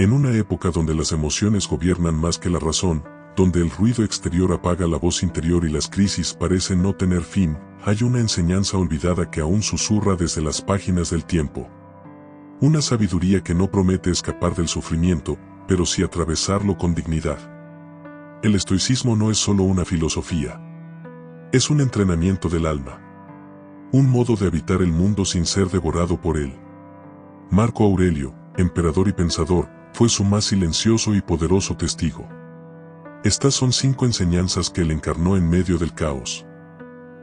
En una época donde las emociones gobiernan más que la razón, donde el ruido exterior apaga la voz interior y las crisis parecen no tener fin, hay una enseñanza olvidada que aún susurra desde las páginas del tiempo. Una sabiduría que no promete escapar del sufrimiento, pero sí atravesarlo con dignidad. El estoicismo no es solo una filosofía. Es un entrenamiento del alma. Un modo de habitar el mundo sin ser devorado por él. Marco Aurelio, emperador y pensador, fue su más silencioso y poderoso testigo. Estas son 5 enseñanzas que él encarnó en medio del caos.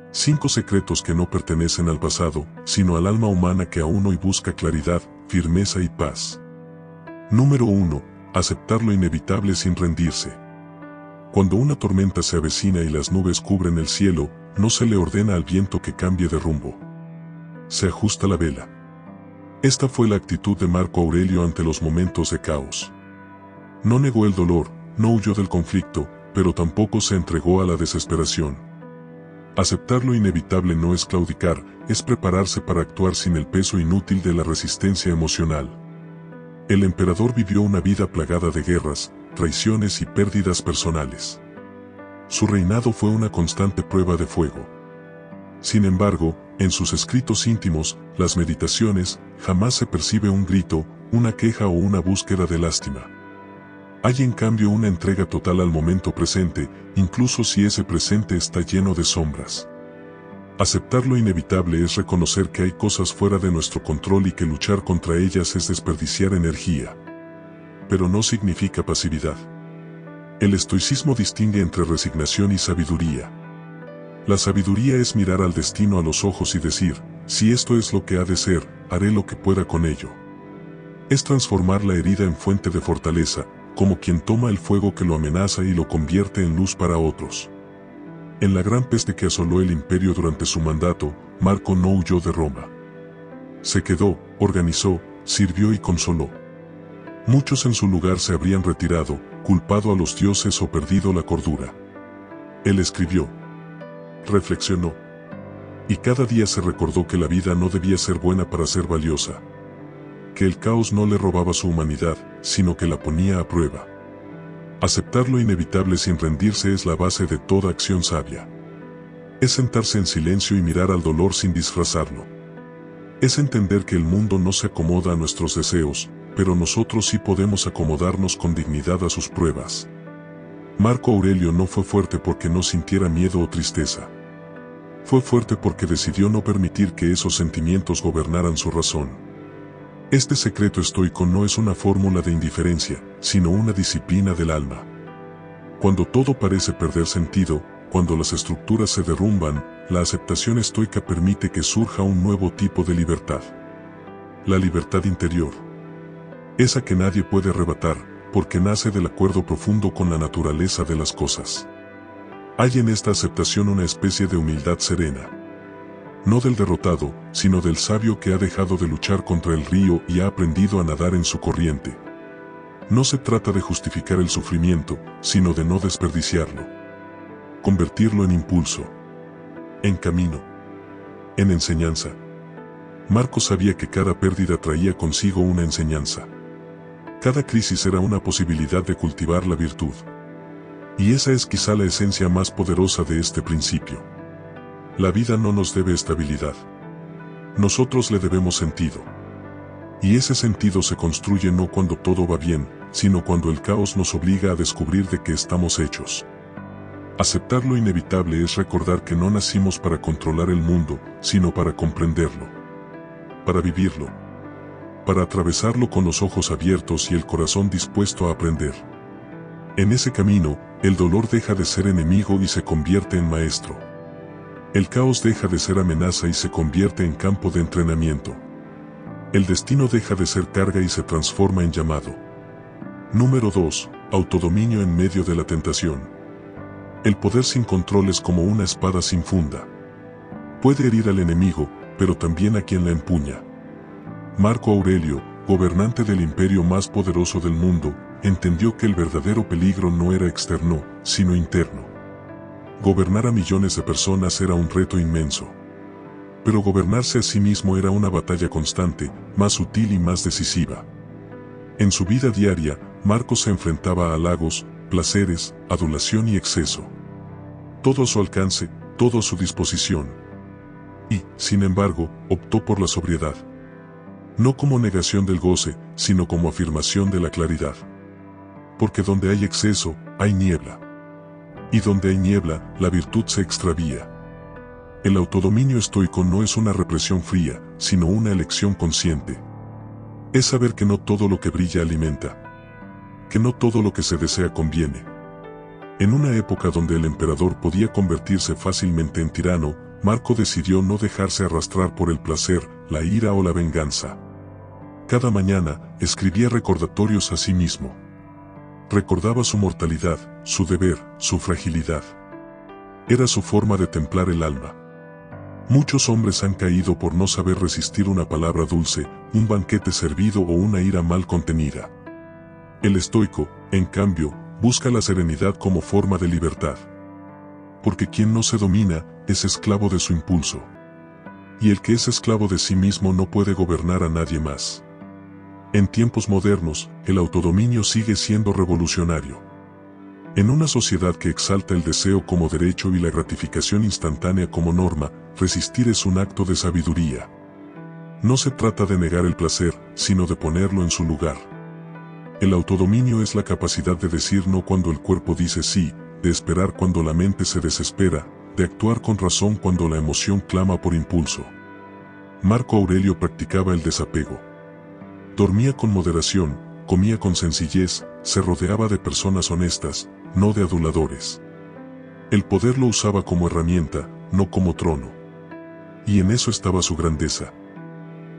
5 secretos que no pertenecen al pasado, sino al alma humana que aún hoy busca claridad, firmeza y paz. Número 1. Aceptar lo inevitable sin rendirse. Cuando una tormenta se avecina y las nubes cubren el cielo, no se le ordena al viento que cambie de rumbo. Se ajusta la vela. Esta fue la actitud de Marco Aurelio ante los momentos de caos. No negó el dolor, no huyó del conflicto, pero tampoco se entregó a la desesperación. Aceptar lo inevitable no es claudicar, es prepararse para actuar sin el peso inútil de la resistencia emocional. El emperador vivió una vida plagada de guerras, traiciones y pérdidas personales. Su reinado fue una constante prueba de fuego. Sin embargo, en sus escritos íntimos, las meditaciones, jamás se percibe un grito, una queja o una búsqueda de lástima. Hay en cambio una entrega total al momento presente, incluso si ese presente está lleno de sombras. Aceptar lo inevitable es reconocer que hay cosas fuera de nuestro control y que luchar contra ellas es desperdiciar energía. Pero no significa pasividad. El estoicismo distingue entre resignación y sabiduría. La sabiduría es mirar al destino a los ojos y decir, si esto es lo que ha de ser, haré lo que pueda con ello. Es transformar la herida en fuente de fortaleza, como quien toma el fuego que lo amenaza y lo convierte en luz para otros. En la gran peste que asoló el imperio durante su mandato, Marco no huyó de Roma. Se quedó, organizó, sirvió y consoló. Muchos en su lugar se habrían retirado, culpado a los dioses o perdido la cordura. Él escribió, reflexionó, y cada día se recordó que la vida no debía ser buena para ser valiosa. Que el caos no le robaba su humanidad, sino que la ponía a prueba. Aceptar lo inevitable sin rendirse es la base de toda acción sabia. Es sentarse en silencio y mirar al dolor sin disfrazarlo. Es entender que el mundo no se acomoda a nuestros deseos, pero nosotros sí podemos acomodarnos con dignidad a sus pruebas. Marco Aurelio no fue fuerte porque no sintiera miedo o tristeza. Fue fuerte porque decidió no permitir que esos sentimientos gobernaran su razón. Este secreto estoico no es una fórmula de indiferencia, sino una disciplina del alma. Cuando todo parece perder sentido, cuando las estructuras se derrumban, la aceptación estoica permite que surja un nuevo tipo de libertad. La libertad interior. Esa que nadie puede arrebatar, porque nace del acuerdo profundo con la naturaleza de las cosas. Hay en esta aceptación una especie de humildad serena. No del derrotado, sino del sabio que ha dejado de luchar contra el río y ha aprendido a nadar en su corriente. No se trata de justificar el sufrimiento, sino de no desperdiciarlo. Convertirlo en impulso, en camino, en enseñanza. Marco sabía que cada pérdida traía consigo una enseñanza. Cada crisis era una posibilidad de cultivar la virtud. Y esa es quizá la esencia más poderosa de este principio. La vida no nos debe estabilidad. Nosotros le debemos sentido. Y ese sentido se construye no cuando todo va bien, sino cuando el caos nos obliga a descubrir de qué estamos hechos. Aceptar lo inevitable es recordar que no nacimos para controlar el mundo, sino para comprenderlo. Para vivirlo. Para atravesarlo con los ojos abiertos y el corazón dispuesto a aprender. En ese camino, el dolor deja de ser enemigo y se convierte en maestro. El caos deja de ser amenaza y se convierte en campo de entrenamiento. El destino deja de ser carga y se transforma en llamado. Número 2. Autodominio en medio de la tentación. El poder sin control es como una espada sin funda. Puede herir al enemigo, pero también a quien la empuña. Marco Aurelio, gobernante del imperio más poderoso del mundo, entendió que el verdadero peligro no era externo, sino interno. Gobernar a millones de personas era un reto inmenso. Pero gobernarse a sí mismo era una batalla constante, más sutil y más decisiva. En su vida diaria, Marco se enfrentaba a halagos, placeres, adulación y exceso. Todo a su alcance, todo a su disposición. Y, sin embargo, optó por la sobriedad. No como negación del goce, sino como afirmación de la claridad. Porque donde hay exceso, hay niebla. Y donde hay niebla, la virtud se extravía. El autodominio estoico no es una represión fría, sino una elección consciente. Es saber que no todo lo que brilla alimenta. Que no todo lo que se desea conviene. En una época donde el emperador podía convertirse fácilmente en tirano, Marco decidió no dejarse arrastrar por el placer, la ira o la venganza. Cada mañana, escribía recordatorios a sí mismo. Recordaba su mortalidad, su deber, su fragilidad. Era su forma de templar el alma. Muchos hombres han caído por no saber resistir una palabra dulce, un banquete servido o una ira mal contenida. El estoico, en cambio, busca la serenidad como forma de libertad. Porque quien no se domina, es esclavo de su impulso. Y el que es esclavo de sí mismo no puede gobernar a nadie más. En tiempos modernos, el autodominio sigue siendo revolucionario. En una sociedad que exalta el deseo como derecho y la gratificación instantánea como norma, resistir es un acto de sabiduría. No se trata de negar el placer, sino de ponerlo en su lugar. El autodominio es la capacidad de decir no cuando el cuerpo dice sí, de esperar cuando la mente se desespera, de actuar con razón cuando la emoción clama por impulso. Marco Aurelio practicaba el desapego. Dormía con moderación, comía con sencillez, se rodeaba de personas honestas, no de aduladores. El poder lo usaba como herramienta, no como trono. Y en eso estaba su grandeza.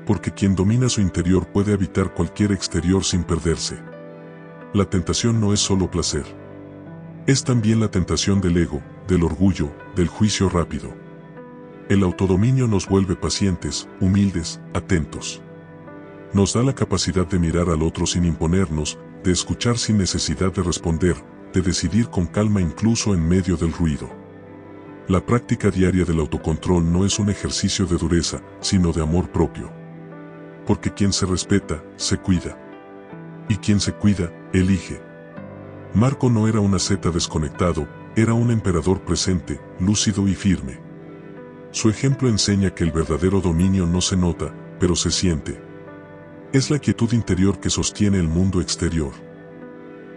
Porque quien domina su interior puede habitar cualquier exterior sin perderse. La tentación no es solo placer. Es también la tentación del ego, del orgullo, del juicio rápido. El autodominio nos vuelve pacientes, humildes, atentos. Nos da la capacidad de mirar al otro sin imponernos, de escuchar sin necesidad de responder, de decidir con calma incluso en medio del ruido. La práctica diaria del autocontrol no es un ejercicio de dureza, sino de amor propio. Porque quien se respeta, se cuida. Y quien se cuida, elige. Marco no era un asceta desconectado, era un emperador presente, lúcido y firme. Su ejemplo enseña que el verdadero dominio no se nota, pero se siente. Es la quietud interior que sostiene el mundo exterior.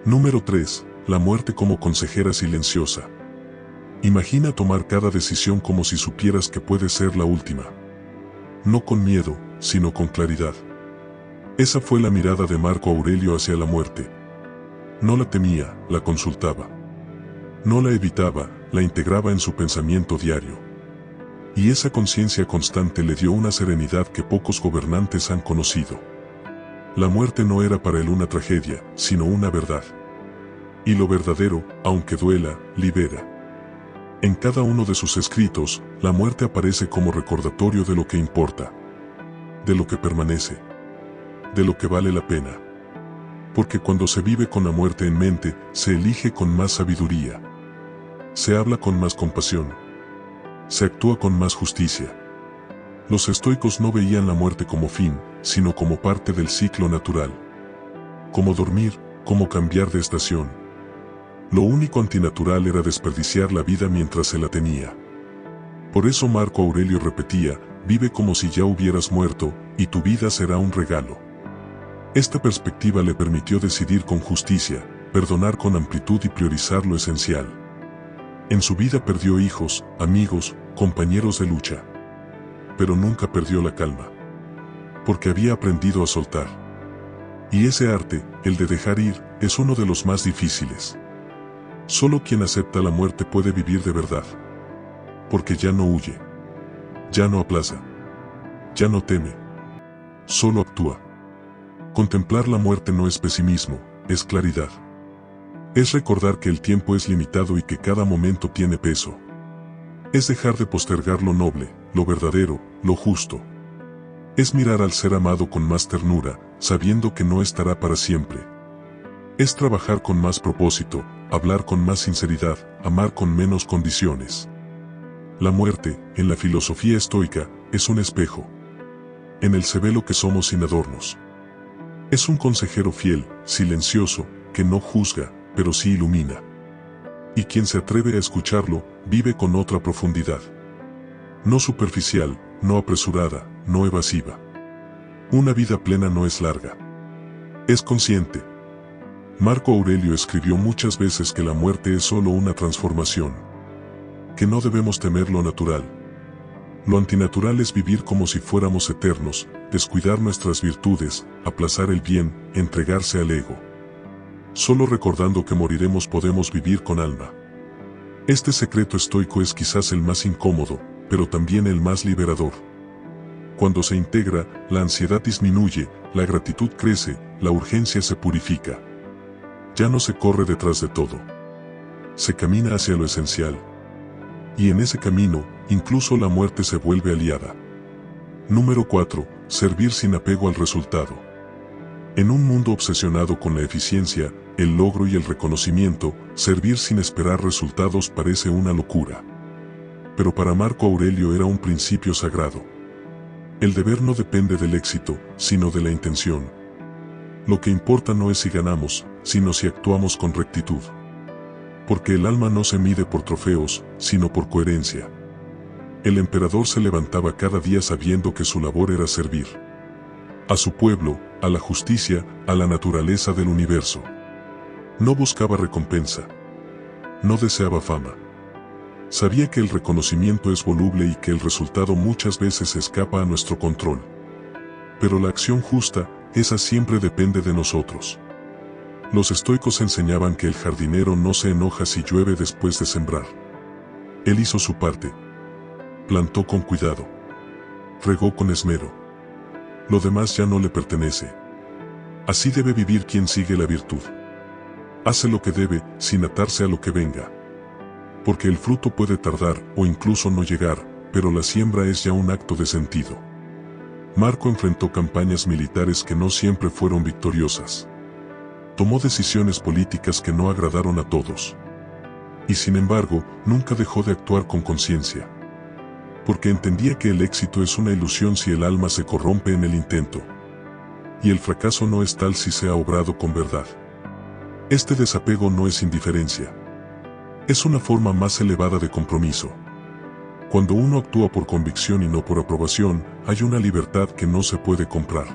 Número 3. La muerte como consejera silenciosa. Imagina tomar cada decisión como si supieras que puede ser la última. No con miedo, sino con claridad. Esa fue la mirada de Marco Aurelio hacia la muerte. No la temía, la consultaba. No la evitaba, la integraba en su pensamiento diario. Y esa conciencia constante le dio una serenidad que pocos gobernantes han conocido. La muerte no era para él una tragedia, sino una verdad. Y lo verdadero, aunque duela, libera. En cada uno de sus escritos, la muerte aparece como recordatorio de lo que importa, de lo que permanece, de lo que vale la pena. Porque cuando se vive con la muerte en mente, se elige con más sabiduría. Se habla con más compasión. Se actúa con más justicia. Los estoicos no veían la muerte como fin, sino como parte del ciclo natural. Como dormir, como cambiar de estación. Lo único antinatural era desperdiciar la vida mientras se la tenía. Por eso Marco Aurelio repetía, vive como si ya hubieras muerto, y tu vida será un regalo. Esta perspectiva le permitió decidir con justicia, perdonar con amplitud y priorizar lo esencial. En su vida perdió hijos, amigos, compañeros de lucha. Pero nunca perdió la calma. Porque había aprendido a soltar. Y ese arte, el de dejar ir, es uno de los más difíciles. Solo quien acepta la muerte puede vivir de verdad. Porque ya no huye. Ya no aplaza. Ya no teme. Solo actúa. Contemplar la muerte no es pesimismo, es claridad. Es recordar que el tiempo es limitado y que cada momento tiene peso. Es dejar de postergar lo noble, lo verdadero, lo justo. Es mirar al ser amado con más ternura, sabiendo que no estará para siempre. Es trabajar con más propósito, hablar con más sinceridad, amar con menos condiciones. La muerte, en la filosofía estoica, es un espejo. En él se ve lo que somos sin adornos. Es un consejero fiel, silencioso, que no juzga, pero sí ilumina. Y quien se atreve a escucharlo, vive con otra profundidad. No superficial, no apresurada, no evasiva. Una vida plena no es larga. Es consciente. Marco Aurelio escribió muchas veces que la muerte es solo una transformación. Que no debemos temer lo natural. Lo antinatural es vivir como si fuéramos eternos, descuidar nuestras virtudes, aplazar el bien, entregarse al ego. Solo recordando que moriremos podemos vivir con alma. Este secreto estoico es quizás el más incómodo, pero también el más liberador. Cuando se integra, la ansiedad disminuye, la gratitud crece, la urgencia se purifica. Ya no se corre detrás de todo. Se camina hacia lo esencial. Y en ese camino, incluso la muerte se vuelve aliada. Número 4. Servir sin apego al resultado. En un mundo obsesionado con la eficiencia, el logro y el reconocimiento, servir sin esperar resultados parece una locura. Pero para Marco Aurelio era un principio sagrado. El deber no depende del éxito, sino de la intención. Lo que importa no es si ganamos, sino si actuamos con rectitud. Porque el alma no se mide por trofeos, sino por coherencia. El emperador se levantaba cada día sabiendo que su labor era servir a su pueblo, a la justicia, a la naturaleza del universo. No buscaba recompensa. No deseaba fama. Sabía que el reconocimiento es voluble y que el resultado muchas veces escapa a nuestro control. Pero la acción justa, esa siempre depende de nosotros. Los estoicos enseñaban que el jardinero no se enoja si llueve después de sembrar. Él hizo su parte. Plantó con cuidado. Regó con esmero. Lo demás ya no le pertenece. Así debe vivir quien sigue la virtud. Hace lo que debe, sin atarse a lo que venga. Porque el fruto puede tardar, o incluso no llegar, pero la siembra es ya un acto de sentido. Marco enfrentó campañas militares que no siempre fueron victoriosas. Tomó decisiones políticas que no agradaron a todos. Y sin embargo, nunca dejó de actuar con conciencia. Porque entendía que el éxito es una ilusión si el alma se corrompe en el intento. Y el fracaso no es tal si se ha obrado con verdad. Este desapego no es indiferencia. Es una forma más elevada de compromiso. Cuando uno actúa por convicción y no por aprobación, hay una libertad que no se puede comprar.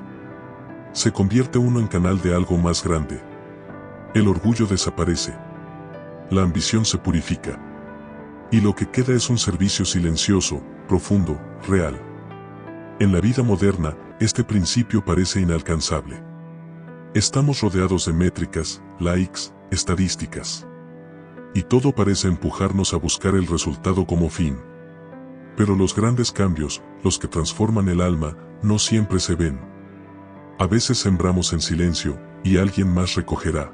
Se convierte uno en canal de algo más grande. El orgullo desaparece. La ambición se purifica. Y lo que queda es un servicio silencioso, profundo, real. En la vida moderna, este principio parece inalcanzable. Estamos rodeados de métricas, likes, estadísticas. Y todo parece empujarnos a buscar el resultado como fin. Pero los grandes cambios, los que transforman el alma, no siempre se ven. A veces sembramos en silencio, y alguien más recogerá.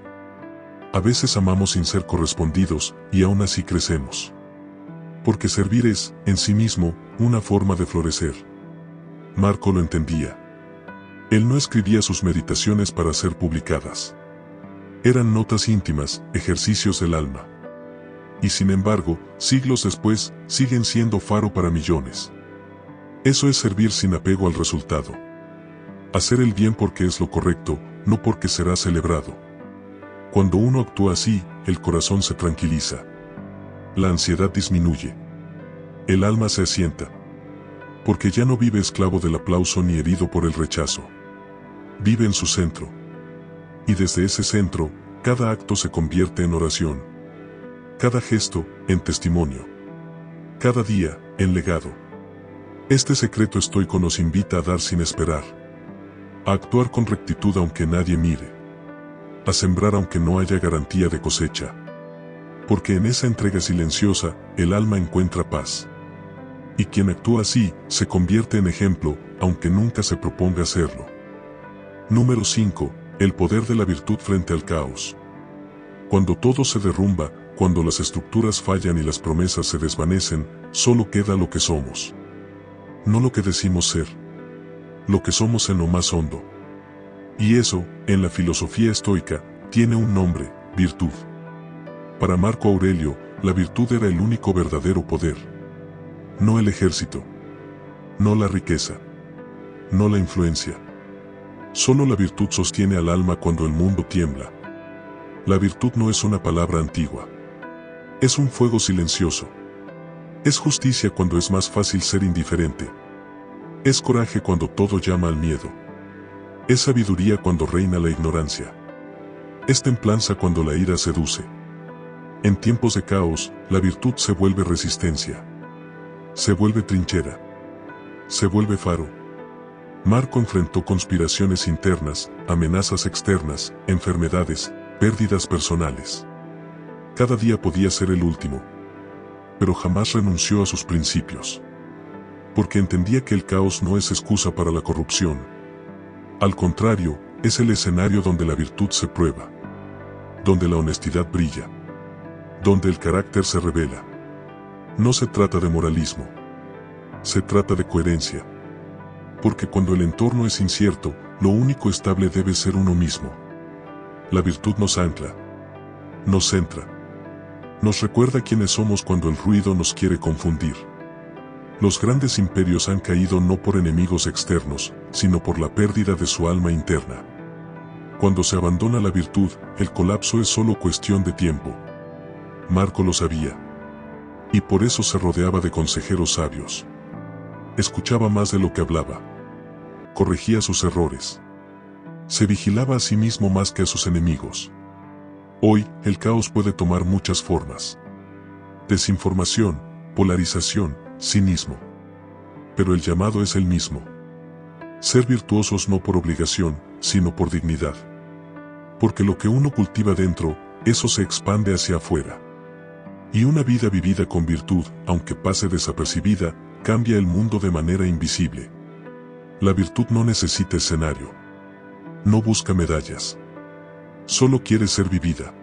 A veces amamos sin ser correspondidos, y aún así crecemos. Porque servir es, en sí mismo, una forma de florecer. Marco lo entendía. Él no escribía sus meditaciones para ser publicadas. Eran notas íntimas, ejercicios del alma. Y sin embargo, siglos después, siguen siendo faro para millones. Eso es servir sin apego al resultado. Hacer el bien porque es lo correcto, no porque será celebrado. Cuando uno actúa así, el corazón se tranquiliza. La ansiedad disminuye. El alma se asienta. Porque ya no vive esclavo del aplauso ni herido por el rechazo. Vive en su centro. Y desde ese centro, cada acto se convierte en oración. Cada gesto, en testimonio. Cada día, en legado. Este secreto estoico nos invita a dar sin esperar. A actuar con rectitud aunque nadie mire. A sembrar aunque no haya garantía de cosecha. Porque en esa entrega silenciosa, el alma encuentra paz. Y quien actúa así, se convierte en ejemplo, aunque nunca se proponga hacerlo. Número 5. El poder de la virtud frente al caos. Cuando todo se derrumba, cuando las estructuras fallan y las promesas se desvanecen, solo queda lo que somos. No lo que decimos ser. Lo que somos en lo más hondo. Y eso, en la filosofía estoica, tiene un nombre, virtud. Para Marco Aurelio, la virtud era el único verdadero poder. No el ejército. No la riqueza. No la influencia. Solo la virtud sostiene al alma cuando el mundo tiembla. La virtud no es una palabra antigua. Es un fuego silencioso. Es justicia cuando es más fácil ser indiferente. Es coraje cuando todo llama al miedo. Es sabiduría cuando reina la ignorancia. Es templanza cuando la ira seduce. En tiempos de caos, la virtud se vuelve resistencia. Se vuelve trinchera. Se vuelve faro. Marco enfrentó conspiraciones internas, amenazas externas, enfermedades, pérdidas personales. Cada día podía ser el último. Pero jamás renunció a sus principios. Porque entendía que el caos no es excusa para la corrupción. Al contrario, es el escenario donde la virtud se prueba. Donde la honestidad brilla. Donde el carácter se revela. No se trata de moralismo. Se trata de coherencia. Porque cuando el entorno es incierto, lo único estable debe ser uno mismo. La virtud nos ancla. Nos centra. Nos recuerda quiénes somos cuando el ruido nos quiere confundir. Los grandes imperios han caído no por enemigos externos, sino por la pérdida de su alma interna. Cuando se abandona la virtud, el colapso es solo cuestión de tiempo. Marco lo sabía. Y por eso se rodeaba de consejeros sabios. Escuchaba más de lo que hablaba. Corregía sus errores. Se vigilaba a sí mismo más que a sus enemigos. Hoy, el caos puede tomar muchas formas. Desinformación, polarización, cinismo. Pero el llamado es el mismo. Ser virtuosos no por obligación, sino por dignidad. Porque lo que uno cultiva dentro, eso se expande hacia afuera. Y una vida vivida con virtud, aunque pase desapercibida, cambia el mundo de manera invisible. La virtud no necesita escenario. No busca medallas. Solo quiere ser vivida.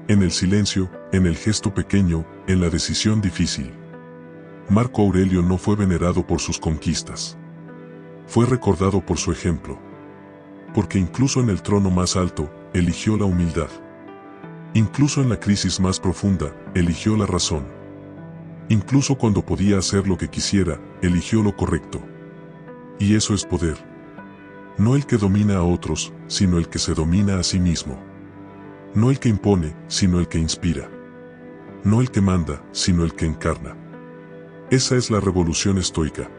En el silencio, en el gesto pequeño, en la decisión difícil. Marco Aurelio no fue venerado por sus conquistas. Fue recordado por su ejemplo. Porque incluso en el trono más alto, eligió la humildad. Incluso en la crisis más profunda, eligió la razón. Incluso cuando podía hacer lo que quisiera, eligió lo correcto. Y eso es poder. No el que domina a otros, sino el que se domina a sí mismo. No el que impone, sino el que inspira. No el que manda, sino el que encarna. Esa es la revolución estoica.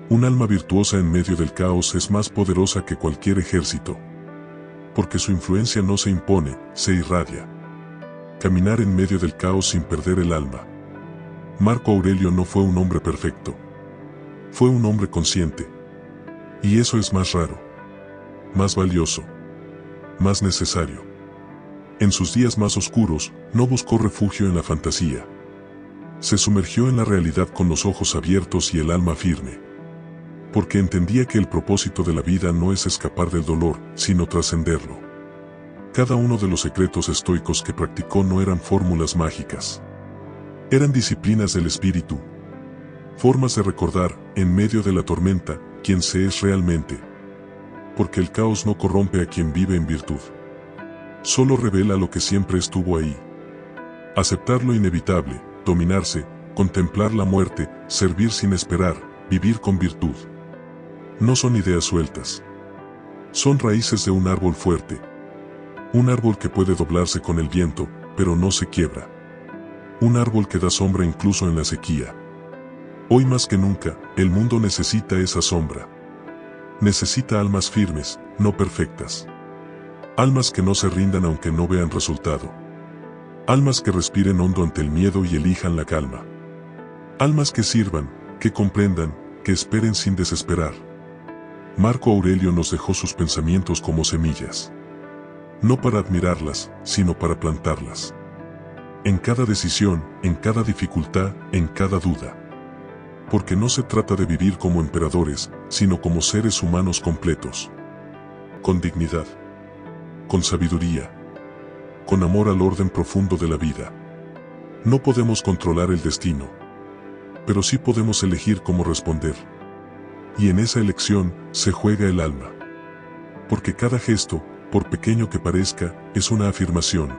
Un alma virtuosa en medio del caos es más poderosa que cualquier ejército. Porque su influencia no se impone, se irradia. Caminar en medio del caos sin perder el alma. Marco Aurelio no fue un hombre perfecto. Fue un hombre consciente. Y eso es más raro. Más valioso. Más necesario. En sus días más oscuros, no buscó refugio en la fantasía. Se sumergió en la realidad con los ojos abiertos y el alma firme. Porque entendía que el propósito de la vida no es escapar del dolor, sino trascenderlo. Cada uno de los secretos estoicos que practicó no eran fórmulas mágicas. Eran disciplinas del espíritu. Formas de recordar, en medio de la tormenta, quién se es realmente. Porque el caos no corrompe a quien vive en virtud. Solo revela lo que siempre estuvo ahí. Aceptar lo inevitable, dominarse, contemplar la muerte, servir sin esperar, vivir con virtud. No son ideas sueltas. Son raíces de un árbol fuerte. Un árbol que puede doblarse con el viento, pero no se quiebra. Un árbol que da sombra incluso en la sequía. Hoy más que nunca, el mundo necesita esa sombra. Necesita almas firmes, no perfectas. Almas que no se rindan aunque no vean resultado. Almas que respiren hondo ante el miedo y elijan la calma. Almas que sirvan, que comprendan, que esperen sin desesperar. Marco Aurelio nos dejó sus pensamientos como semillas. No para admirarlas, sino para plantarlas. En cada decisión, en cada dificultad, en cada duda. Porque no se trata de vivir como emperadores, sino como seres humanos completos. Con dignidad. Con sabiduría. Con amor al orden profundo de la vida. No podemos controlar el destino. Pero sí podemos elegir cómo responder. Y en esa elección, se juega el alma. Porque cada gesto, por pequeño que parezca, es una afirmación.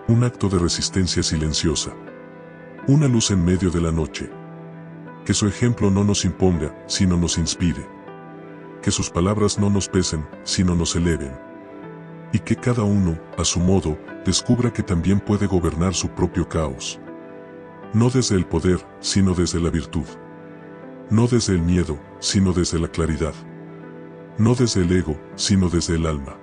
Un acto de resistencia silenciosa. Una luz en medio de la noche. Que su ejemplo no nos imponga, sino nos inspire. que sus palabras no nos pesen, sino nos eleven. Y que cada uno, a su modo, descubra que también puede gobernar su propio caos. No desde el poder, sino desde la virtud. No desde el miedo, sino desde la claridad. No desde el ego, sino desde el alma.